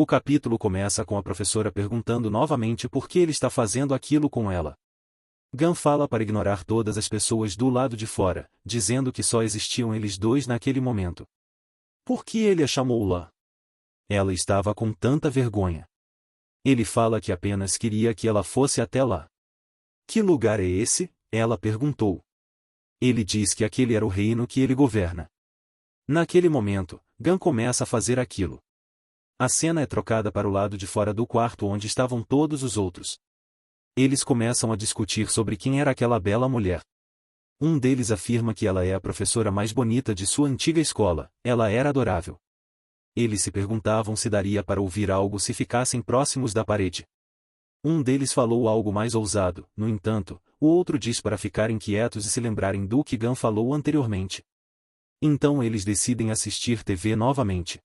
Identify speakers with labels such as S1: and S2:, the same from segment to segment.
S1: O capítulo começa com a professora perguntando novamente por que ele está fazendo aquilo com ela. Gun fala para ignorar todas as pessoas do lado de fora, dizendo que só existiam eles dois naquele momento. Por que ele a chamou lá? Ela estava com tanta vergonha. Ele fala que apenas queria que ela fosse até lá. Que lugar é esse? Ela perguntou. Ele diz que aquele era o reino que ele governa. Naquele momento, Gun começa a fazer aquilo. A cena é trocada para o lado de fora do quarto onde estavam todos os outros. Eles começam a discutir sobre quem era aquela bela mulher. Um deles afirma que ela é a professora mais bonita de sua antiga escola, ela era adorável. Eles se perguntavam se daria para ouvir algo se ficassem próximos da parede. Um deles falou algo mais ousado, no entanto, o outro diz para ficarem quietos e se lembrarem do que Gun falou anteriormente. Então eles decidem assistir TV novamente.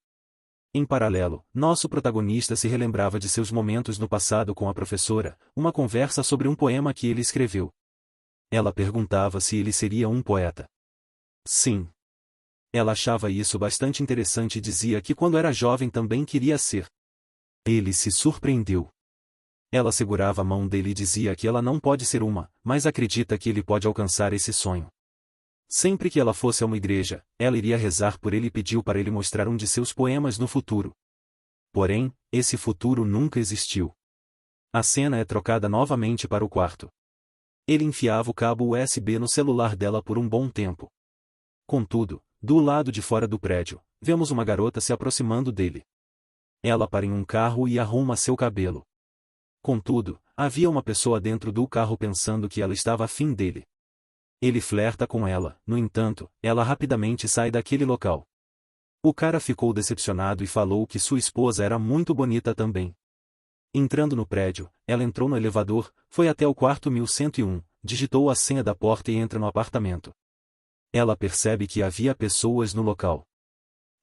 S1: Em paralelo, nosso protagonista se relembrava de seus momentos no passado com a professora, uma conversa sobre um poema que ele escreveu. Ela perguntava se ele seria um poeta. Sim. Ela achava isso bastante interessante e dizia que quando era jovem também queria ser. Ele se surpreendeu. Ela segurava a mão dele e dizia que ela não pode ser uma, mas acredita que ele pode alcançar esse sonho. Sempre que ela fosse a uma igreja, ela iria rezar por ele e pediu para ele mostrar um de seus poemas no futuro. Porém, esse futuro nunca existiu. A cena é trocada novamente para o quarto. Ele enfiava o cabo USB no celular dela por um bom tempo. Contudo, do lado de fora do prédio, vemos uma garota se aproximando dele. Ela para em um carro e arruma seu cabelo. Contudo, havia uma pessoa dentro do carro pensando que ela estava afim dele. Ele flerta com ela, no entanto, ela rapidamente sai daquele local. O cara ficou decepcionado e falou que sua esposa era muito bonita também. Entrando no prédio, ela entrou no elevador, foi até o quarto 1101, digitou a senha da porta e entra no apartamento. Ela percebe que havia pessoas no local.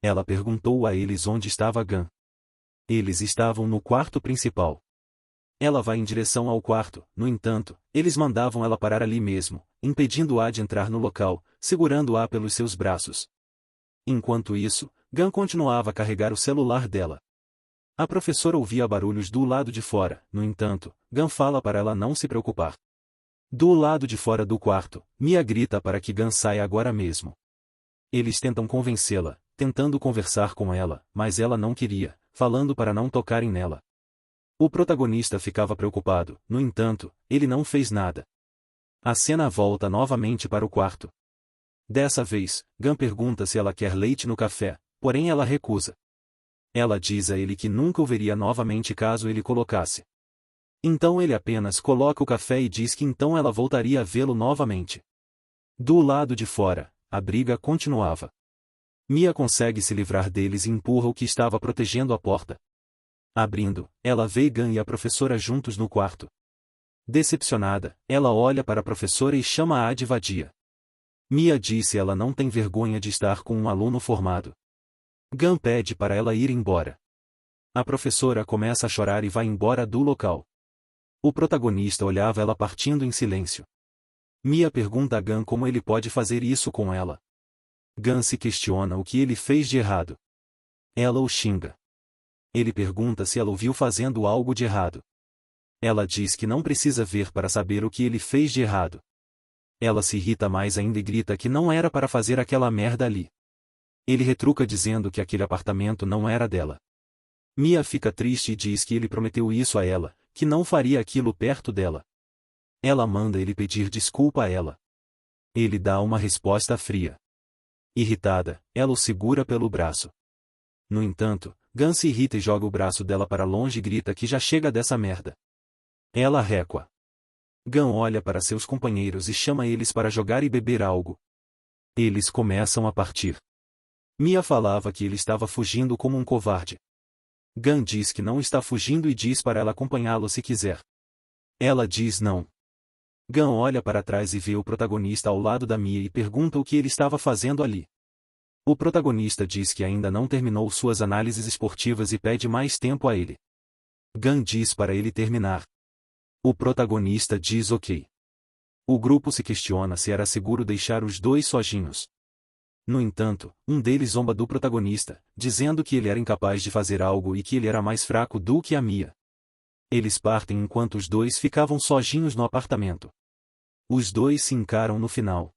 S1: Ela perguntou a eles onde estava Gun. Eles estavam no quarto principal. Ela vai em direção ao quarto, no entanto, eles mandavam ela parar ali mesmo, impedindo-a de entrar no local, segurando-a pelos seus braços. Enquanto isso, Gun continuava a carregar o celular dela. A professora ouvia barulhos do lado de fora, no entanto, Gun fala para ela não se preocupar. Do lado de fora do quarto, Mia grita para que Gun saia agora mesmo. Eles tentam convencê-la, tentando conversar com ela, mas ela não queria, falando para não tocarem nela. O protagonista ficava preocupado, no entanto, ele não fez nada. A cena volta novamente para o quarto. Dessa vez, Gun pergunta se ela quer leite no café, porém ela recusa. Ela diz a ele que nunca o veria novamente caso ele colocasse. Então ele apenas coloca o café e diz que então ela voltaria a vê-lo novamente. Do lado de fora, a briga continuava. Mia consegue se livrar deles e empurra o que estava protegendo a porta. Abrindo, ela vê Gun e a professora juntos no quarto. Decepcionada, ela olha para a professora e chama-a de vadia. Mia disse ela não tem vergonha de estar com um aluno formado. Gun pede para ela ir embora. A professora começa a chorar e vai embora do local. O protagonista olhava ela partindo em silêncio. Mia pergunta a Gun como ele pode fazer isso com ela. Gun se questiona o que ele fez de errado. Ela o xinga. Ele pergunta se ela o viu fazendo algo de errado. Ela diz que não precisa ver para saber o que ele fez de errado. Ela se irrita mais ainda e grita que não era para fazer aquela merda ali. Ele retruca dizendo que aquele apartamento não era dela. Mia fica triste e diz que ele prometeu isso a ela, que não faria aquilo perto dela. Ela manda ele pedir desculpa a ela. Ele dá uma resposta fria. Irritada, ela o segura pelo braço. No entanto, Gun se irrita e joga o braço dela para longe e grita que já chega dessa merda. Ela recua. Gun olha para seus companheiros e chama eles para jogar e beber algo. Eles começam a partir. Mia falava que ele estava fugindo como um covarde. Gun diz que não está fugindo e diz para ela acompanhá-lo se quiser. Ela diz não. Gun olha para trás e vê o protagonista ao lado da Mia e pergunta o que ele estava fazendo ali. O protagonista diz que ainda não terminou suas análises esportivas e pede mais tempo a ele. Gun diz para ele terminar. O protagonista diz ok. O grupo se questiona se era seguro deixar os dois sozinhos. No entanto, um deles zomba do protagonista, dizendo que ele era incapaz de fazer algo e que ele era mais fraco do que a Mia. Eles partem enquanto os dois ficavam sozinhos no apartamento. Os dois se encaram no final.